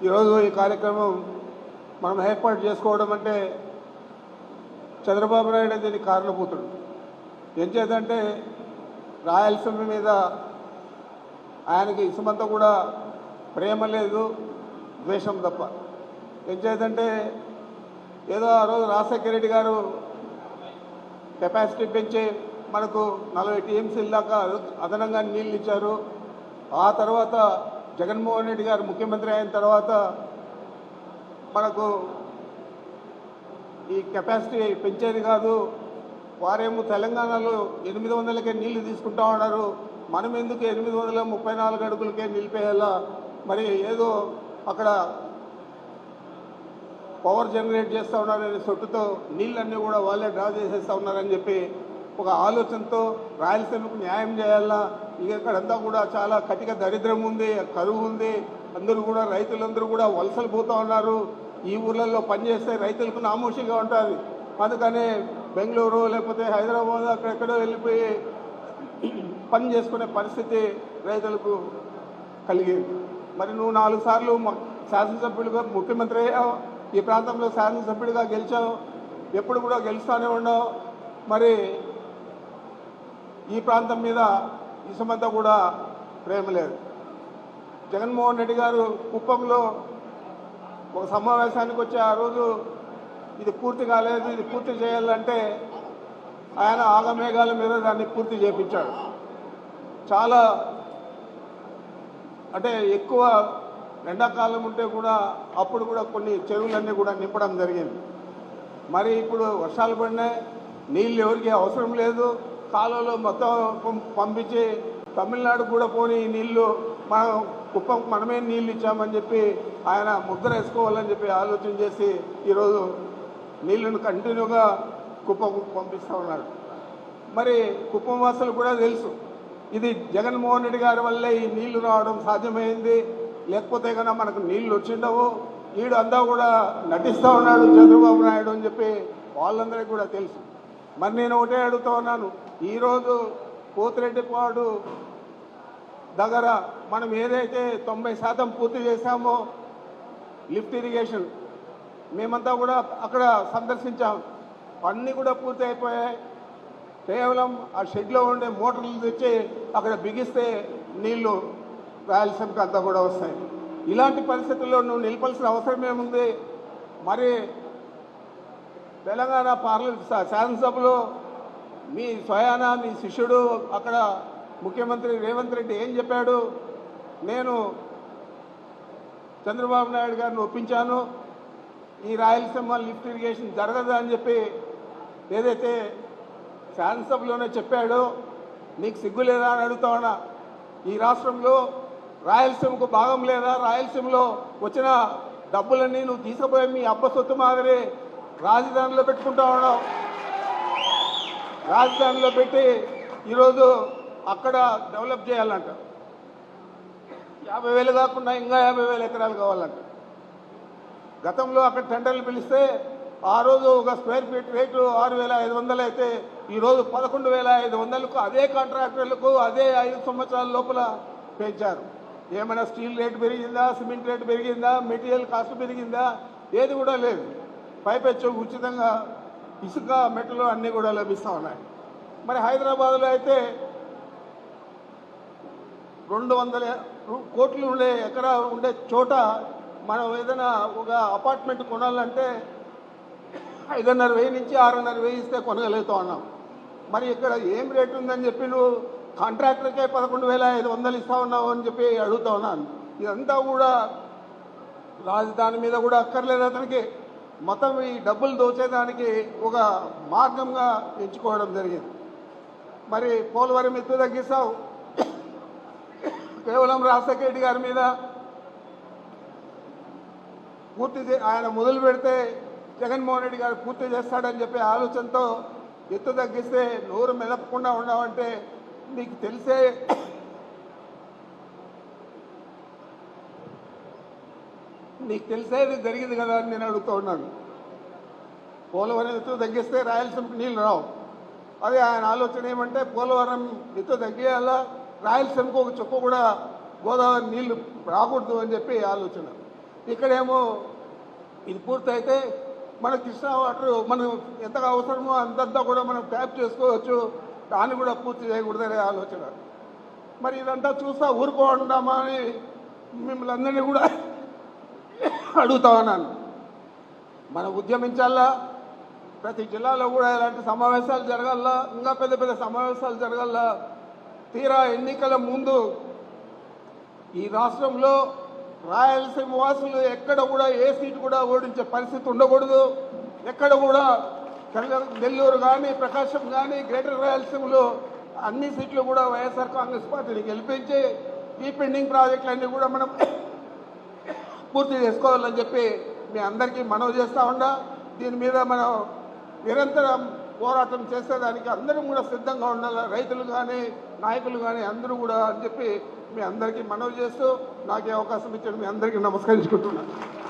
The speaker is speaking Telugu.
ఈరోజు ఈ కార్యక్రమం మనం ఏర్పాటు చేసుకోవడం అంటే చంద్రబాబు నాయుడు దీనికి కారణభూతుడు. ఏం చేద్దంటే రాయలసీమ మీద ఆయనకి ఇసుమంతా కూడా ప్రేమ లేదు, ద్వేషం తప్ప. ఏం చేద్దంటే ఏదో ఆ రోజు రాజశేఖర రెడ్డి గారు కెపాసిటీ పెంచి మనకు 40 టీఎంసీల దాకా అదనంగా నీళ్ళు ఇచ్చారు. ఆ తర్వాత జగన్మోహన్ రెడ్డి గారు ముఖ్యమంత్రి అయిన తర్వాత మనకు ఈ కెపాసిటీ పెంచేది కాదు, వారేమో తెలంగాణలో 800కే నీళ్లు తీసుకుంటా ఉన్నారు, మనం ఎందుకు 834 అడుగులకే నిలిపేయాలా, మరి ఏదో అక్కడ పవర్ జనరేట్ చేస్తూ ఉన్నారనే సొట్టుతో నీళ్ళన్నీ కూడా వాళ్ళే డ్రా చేసేస్తూ ఉన్నారని చెప్పి ఒక ఆలోచనతో రాయలసీమకు న్యాయం చేయాలా. ఇక్కడంతా కూడా చాలా కటిక దరిద్రం ఉంది, కరువు ఉంది, అందరూ కూడా రైతులందరూ కూడా వలసలు పోతూ ఉన్నారు. ఈ ఊర్లలో పనిచేస్తే రైతులకు నామోషిగా ఉంటుంది. అందుకనే బెంగళూరు లేకపోతే హైదరాబాద్ అక్కడెక్కడో వెళ్ళిపోయి పని చేసుకునే పరిస్థితి రైతులకు కలిగింది. మరి నువ్వు 4 సార్లు శాసనసభ్యుడిగా ముఖ్యమంత్రి అయ్యావు, ఈ ప్రాంతంలో శాసనసభ్యుడిగా గెలిచావు, ఎప్పుడు కూడా గెలుస్తూనే ఉన్నావు. మరి ఈ ప్రాంతం మీద ఇసుమంతా కూడా ప్రేమ లేదు. జగన్మోహన్ రెడ్డి గారు కుప్పంలో ఒక సమావేశానికి వచ్చి ఆ రోజు ఇది పూర్తి కాలేదు, ఇది పూర్తి చేయాలంటే ఆయన ఆగమేఘాల మీద దాన్ని పూర్తి చేయించాడు. చాలా అంటే ఎక్కువ ఎండాకాలం ఉంటే కూడా అప్పుడు కూడా కొన్ని చెరువులన్నీ కూడా నింపడం జరిగింది. మరి ఇప్పుడు వర్షాలు పడినాయి, నీళ్ళు ఎవరికి అవసరం లేదు, కాలువలో మొత్తం పంపించి తమిళనాడు కూడా పోని నీళ్లు మనం కుప్పం మనమే నీళ్ళు ఇచ్చామని చెప్పి ఆయన ముద్ర వేసుకోవాలని చెప్పి ఆలోచన చేసి ఈరోజు నీళ్లను కంటిన్యూగా కుప్పం పంపిస్తూ ఉన్నాడు. మరి కుప్పం వాసులు కూడా తెలుసు ఇది జగన్మోహన్ రెడ్డి గారి వల్లే ఈ నీళ్లు రావడం సాధ్యమైంది, లేకపోతే కన్నా మనకు నీళ్లు వచ్చిండవు, వీడు అంతా కూడా నటిస్తూ ఉన్నాడు చంద్రబాబు నాయుడు అని చెప్పి వాళ్ళందరికీ కూడా తెలుసు. మరి నేను ఒకటే అడుగుతూ ఉన్నాను, ఈరోజు పోతిరెడ్డిపాడు దగ్గర మనం ఏదైతే 90% పూర్తి చేశామో లిఫ్ట్ ఇరిగేషన్ మేమంతా కూడా అక్కడ సందర్శించాం, అన్నీ కూడా పూర్తి అయిపోయాయి. కేవలం ఆ షెడ్లో ఉండే మోటార్లు తెచ్చి అక్కడ బిగిస్తే నీళ్లు రాయలసీమకి అంతా కూడా వస్తాయి. ఇలాంటి పరిస్థితుల్లో నువ్వు నిలపాల్సిన అవసరం ఏముంది? మరి తెలంగాణ పార్లమెంట్ శాసనసభలో మీ స్వయాన మీ శిష్యుడు అక్కడ ముఖ్యమంత్రి రేవంత్ రెడ్డి ఏం చెప్పాడు? నేను చంద్రబాబు నాయుడు గారిని ఒప్పించాను, ఈ రాయలసీమ లిఫ్ట్ ఇరిగేషన్ జరగదు అని చెప్పి ఏదైతే శాసనసభలోనే చెప్పాడో నీకు సిగ్గు లేదా అని అడుగుతా ఉన్నా. ఈ రాష్ట్రంలో రాయలసీమకు భాగం లేదా? రాయలసీమలో వచ్చిన డబ్బులన్నీ నువ్వు తీసుకుపోయి మీ అబ్బ సొత్తు మాదిరి రాజధానిలో పెట్టుకుంటా ఉన్నావు. రాజధానిలో పెట్టి ఈరోజు అక్కడ డెవలప్ చేయాలంట. 50,000 కాకుండా ఇంకా 50,000 ఎకరాలు కావాలంట. గతంలో అక్కడ టెండర్లు పిలిస్తే ఆ రోజు ఒక స్క్వేర్ ఫీట్ రేటు 6,500 అయితే ఈరోజు 11,500కు అదే కాంట్రాక్టర్లకు అదే 5 సంవత్సరాల లోపల పెంచారు. ఏమైనా స్టీల్ రేటు పెరిగిందా, సిమెంట్ రేటు పెరిగిందా, మెటీరియల్ కాస్ట్ పెరిగిందా? ఏది కూడా లేదు. పైపెచ్చు ఉచితంగా ఇసుక మెట్లు అన్నీ కూడా లభిస్తూ ఉన్నాయి. మరి హైదరాబాద్లో అయితే 200 కోట్లు ఉండే ఎకరా ఉండే చోట మనం ఏదైనా ఒక అపార్ట్మెంట్ కొనాలంటే 5,500 నుంచి 6,500 ఇస్తే కొనగలుగుతా ఉన్నాం. మరి ఇక్కడ ఏం రేటు ఉందని చెప్పి నువ్వు కాంట్రాక్టర్కే 11,500 ఇస్తా ఉన్నావు అని చెప్పి అడుగుతా ఉన్నాను. ఇదంతా కూడా రాజధాని మీద కూడా అక్కర్లేదు అతనికి, మొత్తం ఈ డబ్బులు దోచేదానికి ఒక మార్గంగా ఎంచుకోవడం జరిగింది. మరి పోలవరం ఎత్తు తగ్గిస్తావు, కేవలం రాజశేఖర రెడ్డి గారి మీద పూర్తి ఆయన మొదలు పెడితే జగన్మోహన్ రెడ్డి గారు పూర్తి చేస్తాడని చెప్పే ఆలోచనతో ఎత్తు తగ్గిస్తే నోరు మెదపకుండా ఉండవంటే మీకు తెలిసేది జరిగింది కదా అని నేను అడుగుతూ ఉన్నాను. పోలవరం ఎత్తు తగ్గిస్తే రాయలసీమకు నీళ్ళు రావు. అదే ఆయన ఆలోచన ఏమంటే పోలవరం ఎత్తు తగ్గియాలా, రాయలసీమకు ఒక చుక్క కూడా గోదావరి నీళ్లు రాకూడదు అని చెప్పి ఆలోచన. ఇక్కడేమో ఇది పూర్తయితే మన కృష్ణా వాటర్ మనం ఎంతగా అవసరమో అంతంతా కూడా మనం ట్యాప్ చేసుకోవచ్చు, దాన్ని కూడా పూర్తి చేయకూడదనే ఆలోచన. మరి ఇదంతా చూస్తా ఊరుకోండామా అని మిమ్మల్ని అందరినీ కూడా అడుగుతా ఉన్నాను. మనం ఉద్యమించాలా, ప్రతి జిల్లాలో కూడా ఇలాంటి సమావేశాలు జరగాల, ఇంకా పెద్ద పెద్ద సమావేశాలు జరగాల. తీరా ఎన్నికల ముందు ఈ రాష్ట్రంలో రాయలసీమ వాసులు ఎక్కడ కూడా ఏ సీటు కూడా ఓడించే పరిస్థితి ఉండకూడదు. ఎక్కడ కూడా నెల్లూరు కానీ ప్రకాశం కానీ గ్రేటర్ రాయలసీమలో అన్ని సీట్లు కూడా వైఎస్ఆర్ కాంగ్రెస్ పార్టీని గెలిపించి ఈ పెండింగ్ ప్రాజెక్టులన్నీ కూడా మనం పూర్తి చేసుకోవాలని చెప్పి మీ అందరికీ మనవి చేస్తూ ఉండా. దీని మీద మనం నిరంతరం పోరాటం చేసేదానికి అందరం కూడా సిద్ధంగా ఉండాలి, రైతులు కానీ నాయకులు కానీ అందరూ కూడా అని చెప్పి మీ అందరికీ మనవి చేస్తూ నాకు అవకాశం ఇచ్చాడు. మీ అందరికీ నమస్కరించుకుంటున్నాను.